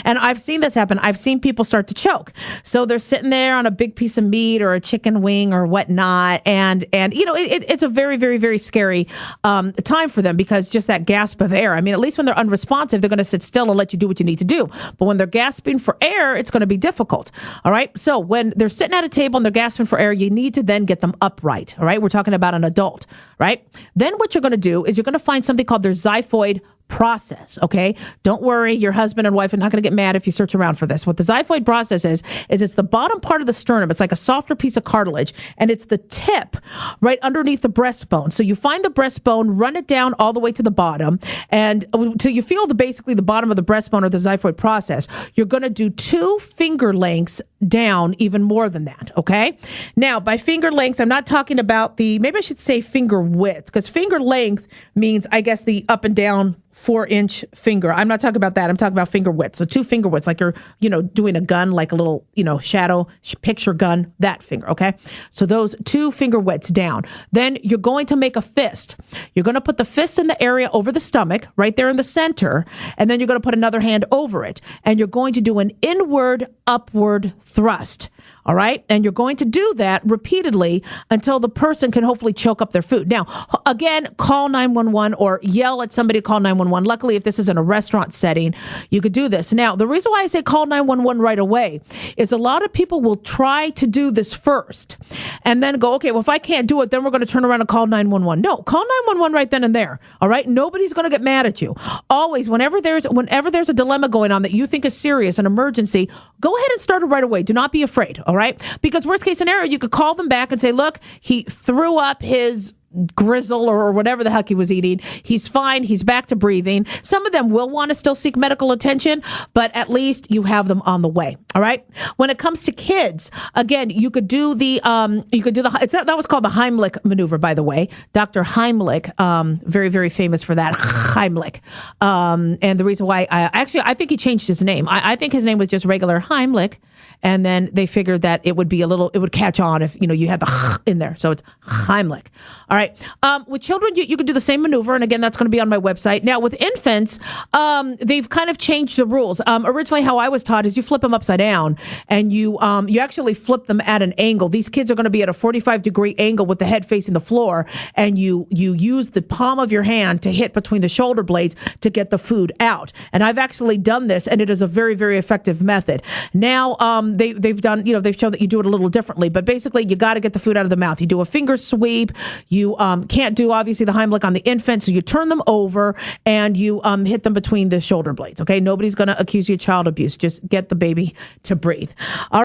And I've seen this happen. I've seen people start to choke. So they're sitting there on a big piece of meat or a chicken wing or whatnot. And it's a very, very, very scary time for them, because just that gasp of air. I mean, at least when they're unresponsive, they're going to sit still and let you do what you need to do. But when they're gasping for air, it's going to be difficult. All right. So when they're sitting at a table and they're gasping for air, you need to then get them upright. All right. We're talking about an adult, right? Then what you're going to do is you're going to find something called their xiphoid process. Okay. Don't worry. Your husband and wife are not going to get mad if you search around for this. What the xiphoid process is it's the bottom part of the sternum. It's like a softer piece of cartilage, and it's the tip right underneath the breastbone. So you find the breastbone, run it down all the way to the bottom, and until you feel basically the bottom of the breastbone or the xiphoid process, you're going to do 2 finger lengths down, even more than that. Okay. Now, by finger lengths, I'm not talking about maybe I should say finger width, because finger length means, I guess, the up and down 4-inch finger. I'm not talking about that. I'm talking about finger width. So 2 finger widths, like you're, doing a gun, like a little, shadow picture gun, that finger. Okay. So those 2 finger widths down. Then you're going to make a fist. You're going to put the fist in the area over the stomach, right there in the center. And then you're going to put another hand over it. And you're going to do an inward, upward thrust. All right. And you're going to do that repeatedly until the person can hopefully choke up their food. Now, again, call 911 or yell at somebody to call 911. Luckily, if this is in a restaurant setting, you could do this. Now, the reason why I say call 911 right away is a lot of people will try to do this first and then go, okay, well, if I can't do it, then we're going to turn around and call 911. No, call 911 right then and there. All right. Nobody's going to get mad at you. Always, whenever there's a dilemma going on that you think is serious, an emergency, go ahead and start it right away. Do not be afraid. All right. Because worst case scenario, you could call them back and say, look, he threw up his grizzle or whatever the heck he was eating. He's fine. He's back to breathing. Some of them will want to still seek medical attention, but at least you have them on the way. All right. When it comes to kids, again, you could do that was called the Heimlich maneuver, by the way. Dr. Heimlich, very, very famous for that. Heimlich. And the reason why I think he changed his name. I think his name was just regular Heimlich. And then they figured that it would catch on if, you had the in there. So it's Heimlich. All right. With children, you can do the same maneuver. And again, that's going to be on my website. Now, with infants, they've kind of changed the rules. Originally, how I was taught is you flip them upside down and you actually flip them at an angle. These kids are going to be at a 45-degree angle with the head facing the floor. And you use the palm of your hand to hit between the shoulder blades to get the food out. And I've actually done this, and it is a very, very effective method. Now, they've done, they've shown that you do it a little differently, but basically you got to get the food out of the mouth. You do a finger sweep. You can't do obviously the Heimlich on the infant, so you turn them over and you hit them between the shoulder blades. Okay, nobody's going to accuse you of child abuse. Just get the baby to breathe. All